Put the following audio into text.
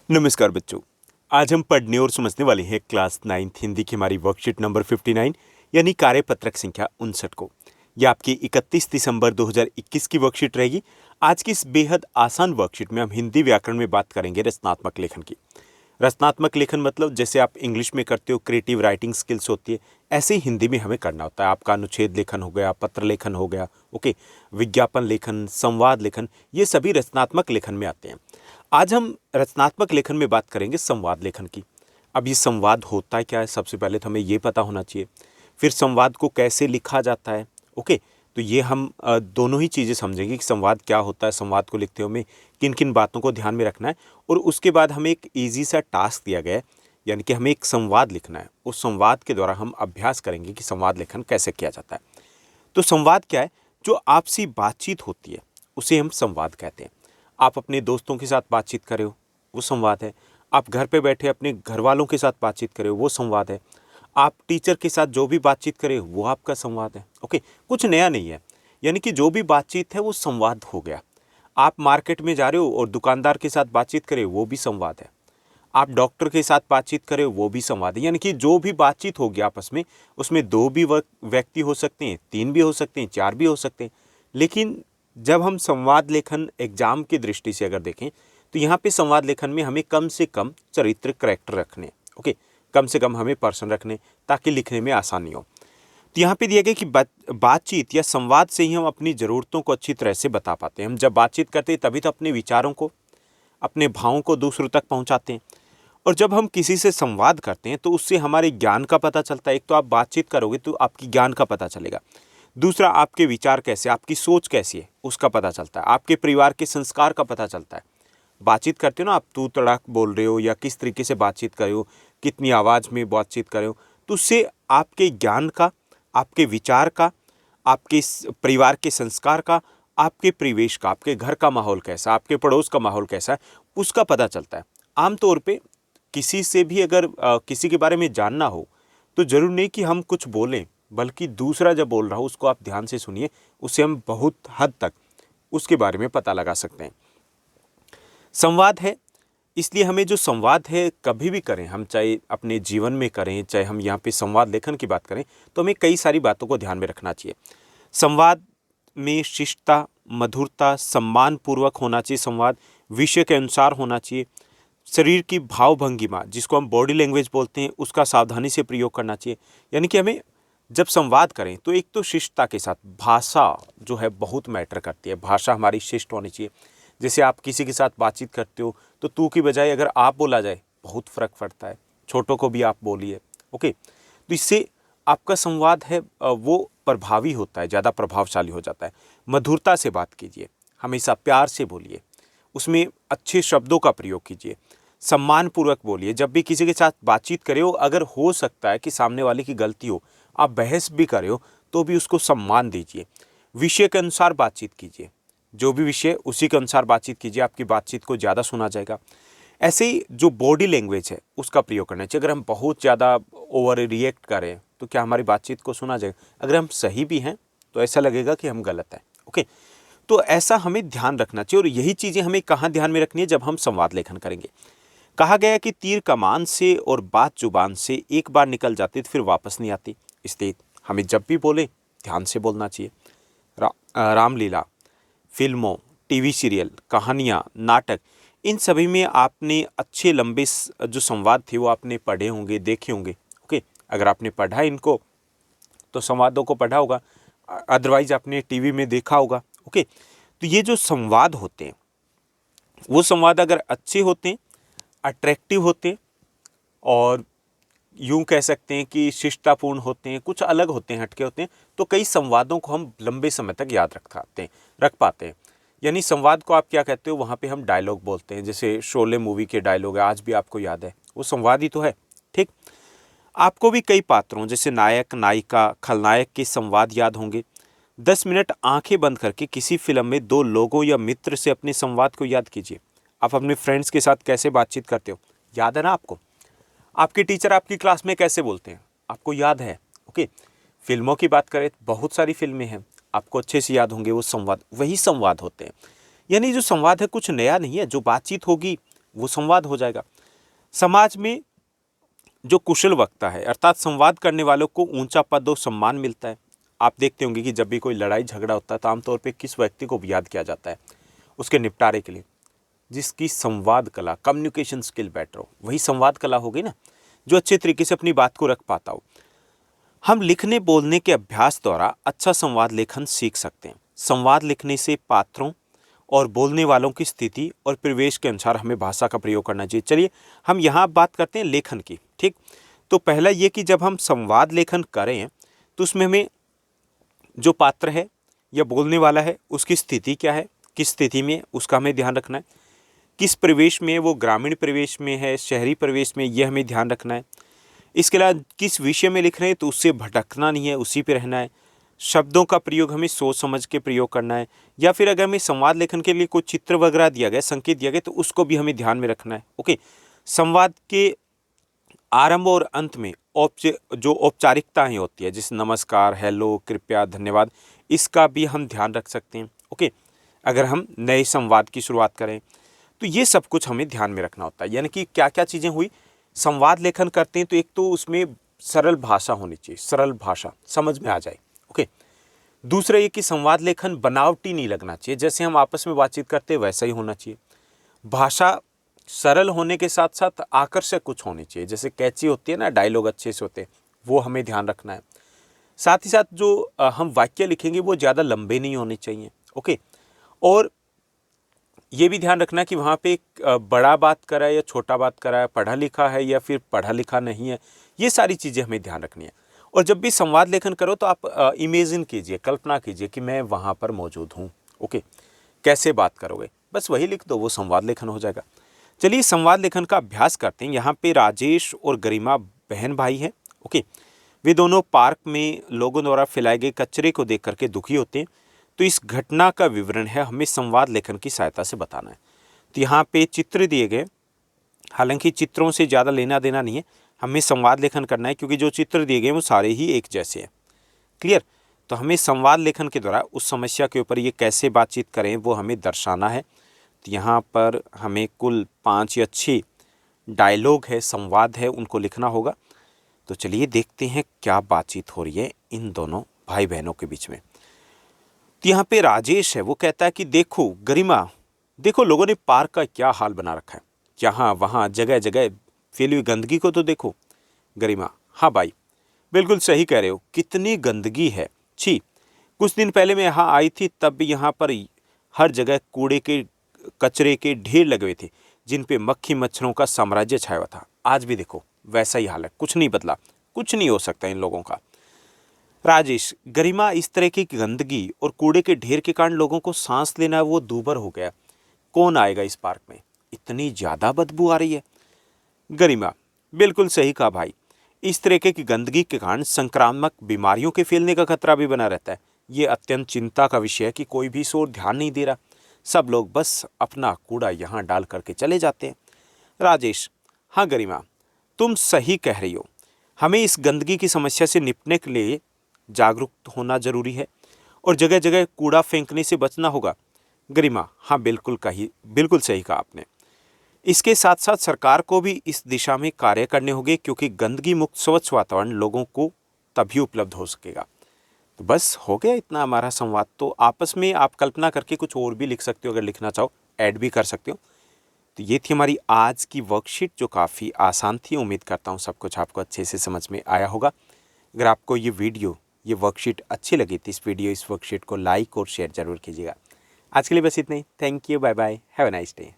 नमस्कार बच्चों। आज हम पढ़ने और समझने वाले हैं क्लास 9th हिंदी की हमारी वर्कशीट नंबर 59 यानी कार्यपत्रक संख्या 59 को। यह आपकी 31 दिसंबर 2021 की वर्कशीट रहेगी। आज की इस बेहद आसान वर्कशीट में हम हिंदी व्याकरण में बात करेंगे रचनात्मक लेखन की। रचनात्मक लेखन मतलब जैसे आप इंग्लिश में करते हो क्रिएटिव राइटिंग स्किल्स होती है, ऐसे ही हिंदी में हमें करना होता है। आपका अनुच्छेद लेखन हो गया, पत्र लेखन हो गया, ओके, विज्ञापन लेखन, संवाद लेखन, ये सभी रचनात्मक लेखन में आते हैं। आज हम रचनात्मक लेखन में बात करेंगे संवाद लेखन की। अब ये संवाद होता है क्या है, सबसे पहले तो हमें ये पता होना चाहिए। फिर संवाद को कैसे लिखा जाता है, ओके, तो ये हम दोनों ही चीज़ें समझेंगे कि संवाद क्या होता है, संवाद को लिखते हुए हमें किन किन बातों को ध्यान में रखना है। और उसके बाद हमें एक ईजी सा टास्क दिया गया है, यानी कि हमें एक संवाद लिखना है। उस संवाद के द्वारा हम अभ्यास करेंगे कि संवाद लेखन कैसे किया जाता है। तो संवाद क्या है? जो आपसी बातचीत होती है उसे हम संवाद कहते हैं। आप अपने दोस्तों के साथ बातचीत कर रहे हो, वो संवाद है। आप घर पे बैठे अपने घर वालों के साथ बातचीत कर रहे हो, वो संवाद है। आप टीचर के साथ जो भी बातचीत कर रहे हो वो आपका संवाद है। ओके, कुछ नया नहीं है, यानी कि जो भी बातचीत है वो संवाद हो गया। आप मार्केट में जा रहे हो और दुकानदार के साथ बातचीत कर रहे हो, वो भी संवाद है। आप डॉक्टर के साथ बातचीत करें, वो भी संवाद है। यानी कि जो भी बातचीत होगी आपस में, उसमें दो भी व्यक्ति हो सकते हैं, तीन भी हो सकते हैं, चार भी हो सकते हैं। लेकिन जब हम संवाद लेखन एग्जाम की दृष्टि से अगर देखें तो यहाँ पे संवाद लेखन में हमें कम से कम चरित्र करैक्टर रखने, ओके, कम से कम हमें पर्सन रखने, ताकि लिखने में आसानी हो। तो यहाँ पे दिया गया कि बातचीत या संवाद से ही हम अपनी ज़रूरतों को अच्छी तरह से बता पाते हैं। हम जब बातचीत करते हैं तभी तो अपने विचारों को, अपने भावों को दूसरों तक पहुँचाते हैं। और जब हम किसी से संवाद करते हैं तो उससे हमारे ज्ञान का पता चलता है। एक तो आप बातचीत करोगे तो आपकी ज्ञान का पता चलेगा, दूसरा आपके विचार कैसे, आपकी सोच कैसी है उसका पता चलता है, आपके परिवार के संस्कार का पता चलता है। बातचीत करते हो ना, आप तू तड़ाक बोल रहे हो या किस तरीके से बातचीत कर रहे हो, कितनी आवाज़ में बातचीत कर रहे हो, तो उससे आपके ज्ञान का, आपके विचार का, आपके परिवार के संस्कार का, आपके परिवेश का, आपके घर का माहौल कैसा, आपके पड़ोस का माहौल कैसा है, उसका पता चलता है। आमतौर पे किसी से भी अगर किसी के बारे में जानना हो तो ज़रूर नहीं कि हम कुछ बोलें, बल्कि दूसरा जब बोल रहा हो उसको आप ध्यान से सुनिए, उससे हम बहुत हद तक उसके बारे में पता लगा सकते हैं। संवाद है, इसलिए हमें जो संवाद है कभी भी करें, हम चाहे अपने जीवन में करें, चाहे हम यहाँ पे संवाद लेखन की बात करें, तो हमें कई सारी बातों को ध्यान में रखना चाहिए। संवाद में शिष्टता, मधुरता, सम्मानपूर्वक होना चाहिए। संवाद विषय के अनुसार होना चाहिए। शरीर की भाव भंगिमा, जिसको हम बॉडी लैंग्वेज बोलते हैं, उसका सावधानी से प्रयोग करना चाहिए। यानी कि हमें जब संवाद करें तो एक तो शिष्टता के साथ, भाषा जो है बहुत मैटर करती है, भाषा हमारी शिष्ट होनी चाहिए। जैसे आप किसी के साथ बातचीत करते हो तो तू की बजाय अगर आप बोला जाए, बहुत फ़र्क पड़ता है। छोटों को भी आप बोलिए, ओके, तो इससे आपका संवाद है वो प्रभावी होता है, ज़्यादा प्रभावशाली हो जाता है। मधुरता से बात कीजिए, हमेशा प्यार से बोलिए, उसमें अच्छे शब्दों का प्रयोग कीजिए, सम्मानपूर्वक बोलिए। जब भी किसी के साथ बातचीत करे हो, अगर हो सकता है कि सामने वाले की गलती हो, आप बहस भी करे हो, तो भी उसको सम्मान दीजिए। विषय के अनुसार बातचीत कीजिए, जो भी विषय उसी के अनुसार बातचीत कीजिए, आपकी बातचीत को ज़्यादा सुना जाएगा। ऐसे ही जो बॉडी लैंग्वेज है उसका प्रयोग करना चाहिए। अगर हम बहुत ज़्यादा ओवर रिएक्ट करें तो क्या हमारी बातचीत को सुना जाएगा? अगर हम सही भी हैं तो ऐसा लगेगा कि हम गलत हैं, ओके। तो ऐसा हमें ध्यान रखना चाहिए, और यही चीज़ें हमें कहाँ ध्यान में रखनी है? जब हम संवाद लेखन करेंगे। कहा गया कि तीर कमान से और बात जुबान से एक बार निकल जाती तो फिर वापस नहीं आती, इसलिए हमें जब भी बोले ध्यान से बोलना चाहिए। रामलीला, फिल्मों, टीवी सीरियल, कहानियाँ, नाटक, इन सभी में आपने अच्छे लंबे जो संवाद थे वो आपने पढ़े होंगे, देखे होंगे, ओके। अगर आपने पढ़ा इनको तो संवादों को पढ़ा होगा, अदरवाइज आपने टीवी में देखा होगा, ओके। तो ये जो संवाद होते हैं वो संवाद अगर अच्छे होते हैं, अट्रैक्टिव होते हैं, और यूं कह सकते हैं कि शिष्टतापूर्ण होते हैं, कुछ अलग होते हैं, हटके होते हैं, तो कई संवादों को हम लंबे समय तक याद रख पाते हैं। यानी संवाद को आप क्या कहते हो? वहाँ पे हम डायलॉग बोलते हैं। जैसे शोले मूवी के डायलॉग है, आज भी आपको याद है, वो संवाद ही तो है, ठीक। आपको भी कई पात्रों जैसे नायक, नायिका, खलनायक के संवाद याद होंगे। 10 मिनट आंखें बंद करके किसी फिल्म में दो लोगों या मित्र से अपने संवाद को याद कीजिए। आप अपने फ्रेंड्स के साथ कैसे बातचीत करते हो, याद है ना आपको? आपके टीचर आपकी क्लास में कैसे बोलते हैं, आपको याद है, ओके। फिल्मों की बात करें, बहुत सारी फिल्में हैं, आपको अच्छे से याद होंगे वो संवाद, वही संवाद होते हैं। यानी जो संवाद है कुछ नया नहीं है, जो बातचीत होगी वो संवाद हो जाएगा। समाज में जो कुशल वक्ता है अर्थात संवाद करने वालों को ऊंचा पद और सम्मान मिलता है। आप देखते होंगे कि जब भी कोई लड़ाई झगड़ा होता है तो आमतौर पे किस व्यक्ति को याद किया जाता है उसके निपटारे के लिए? जिसकी संवाद कला, कम्युनिकेशन स्किल बेटर हो, वही संवाद कला होगी ना, जो अच्छे तरीके से अपनी बात को रख पाता हो। हम लिखने बोलने के अभ्यास द्वारा अच्छा संवाद लेखन सीख सकते हैं। संवाद लिखने से पात्रों और बोलने वालों की स्थिति और परिवेश के अनुसार हमें भाषा का प्रयोग करना चाहिए। चलिए हम यहाँ बात करते हैं लेखन की, ठीक। तो पहला ये कि जब हम संवाद लेखन करें तो उसमें हमें जो पात्र है या बोलने वाला है उसकी स्थिति क्या है, किस स्थिति में, उसका हमें ध्यान रखना है। किस परिवेश में, वो ग्रामीण परिवेश में है, शहरी परिवेश में, यह हमें ध्यान रखना है। इसके अलावा किस विषय में लिख रहे हैं तो उससे भटकना नहीं है, उसी पे रहना है। शब्दों का प्रयोग हमें सोच समझ के प्रयोग करना है, या फिर अगर हमें संवाद लेखन के लिए कोई चित्र वगैरह दिया गया, संकेत दिया गया, तो उसको भी हमें ध्यान में रखना है। ओके, संवाद के आरंभ और अंत में जो औपचारिकताएं होती है जैसे नमस्कार, हेलो, कृपया, धन्यवाद, इसका भी हम ध्यान रख सकते हैं। ओके, अगर हम नए संवाद की शुरुआत करें तो ये सब कुछ हमें ध्यान में रखना होता है। यानी कि क्या क्या चीज़ें हुई, संवाद लेखन करते हैं तो एक तो उसमें सरल भाषा होनी चाहिए, सरल भाषा समझ में आ जाए। ओके, दूसरा ये कि संवाद लेखन बनावटी नहीं लगना चाहिए, जैसे हम आपस में बातचीत करते हैं वैसा ही होना चाहिए। भाषा सरल होने के साथ साथ आकर्षक कुछ होनी चाहिए, जैसे कैची होती है ना, डायलॉग अच्छे से होते हैं, वो हमें ध्यान रखना है। साथ ही साथ जो हम वाक्य लिखेंगे वो ज़्यादा लंबे नहीं होने चाहिए। ओके, और ये भी ध्यान रखना कि वहाँ पे एक बड़ा बात करा है या छोटा बात करा है, पढ़ा लिखा है या फिर पढ़ा लिखा नहीं है, ये सारी चीज़ें हमें ध्यान रखनी है। और जब भी संवाद लेखन करो तो आप इमेजिन कीजिए, कल्पना कीजिए कि मैं वहाँ पर मौजूद हूँ। ओके, कैसे बात करोगे, बस वही लिख दो, वो संवाद लेखन हो जाएगा। चलिए संवाद लेखन का अभ्यास करते हैं। यहाँ पे राजेश और गरिमा बहन भाई हैं। ओके, वे दोनों पार्क में लोगों द्वारा फैलाए गए कचरे को देख करके दुखी होते हैं। तो इस घटना का विवरण है हमें संवाद लेखन की सहायता से बताना है। तो यहाँ पे चित्र दिए गए, हालांकि चित्रों से ज़्यादा लेना देना नहीं है, हमें संवाद लेखन करना है क्योंकि जो चित्र दिए गए वो सारे ही एक जैसे हैं। क्लियर? तो हमें संवाद लेखन के द्वारा उस समस्या के ऊपर ये कैसे बातचीत करें वो हमें दर्शाना है। तो यहाँ पर हमें कुल 5 या 6 डायलॉग है, संवाद है, उनको लिखना होगा। तो चलिए देखते हैं क्या बातचीत हो रही है इन दोनों भाई बहनों के बीच में। तो यहाँ पे राजेश है, वो कहता है कि देखो गरिमा, देखो लोगों ने पार्क का क्या हाल बना रखा है, यहाँ वहाँ जगह जगह फैली हुई गंदगी को तो देखो। गरिमा, हाँ भाई बिल्कुल सही कह रहे हो, कितनी गंदगी है, छी। कुछ दिन पहले मैं यहाँ आई थी तब भी यहाँ पर हर जगह कूड़े के कचरे के ढेर लगे हुए थे जिन पे मक्खी मच्छरों का साम्राज्य छाया हुआ था। आज भी देखो वैसा ही हाल है, कुछ नहीं बदला, कुछ नहीं हो सकता इन लोगों का। राजेश, गरिमा, इस तरह की गंदगी और कूड़े के ढेर के कारण लोगों को सांस लेना वो दूभर हो गया, कौन आएगा इस पार्क में, इतनी ज़्यादा बदबू आ रही है। गरिमा, बिल्कुल सही कहा भाई, इस तरह की गंदगी के कारण संक्रामक बीमारियों के फैलने का खतरा भी बना रहता है। ये अत्यंत चिंता का विषय है कि कोई भी इस ओर ध्यान नहीं दे रहा, सब लोग बस अपना कूड़ा यहाँ डाल करके चले जाते हैं। राजेश, हाँ गरिमा तुम सही कह रही हो, हमें इस गंदगी की समस्या से निपटने के लिए जागरूक होना जरूरी है और जगह जगह कूड़ा फेंकने से बचना होगा। गरिमा, हाँ बिल्कुल सही कहा आपने। इसके साथ साथ सरकार को भी इस दिशा में कार्य करने होंगे क्योंकि गंदगी मुक्त स्वच्छ वातावरण लोगों को तभी उपलब्ध हो सकेगा। तो बस हो गया इतना हमारा संवाद। तो आपस में आप कल्पना करके कुछ और भी लिख सकते हो, अगर लिखना चाहो ऐड भी कर सकते हो। तो ये थी हमारी आज की वर्कशीट जो काफ़ी आसान थी। उम्मीद करता हूँ सब कुछ आपको अच्छे से समझ में आया होगा। अगर आपको ये वर्कशीट अच्छी लगी तो इस वर्कशीट को लाइक और शेयर जरूर कीजिएगा। आज के लिए बस इतना ही। Thank you, bye bye, have a nice day.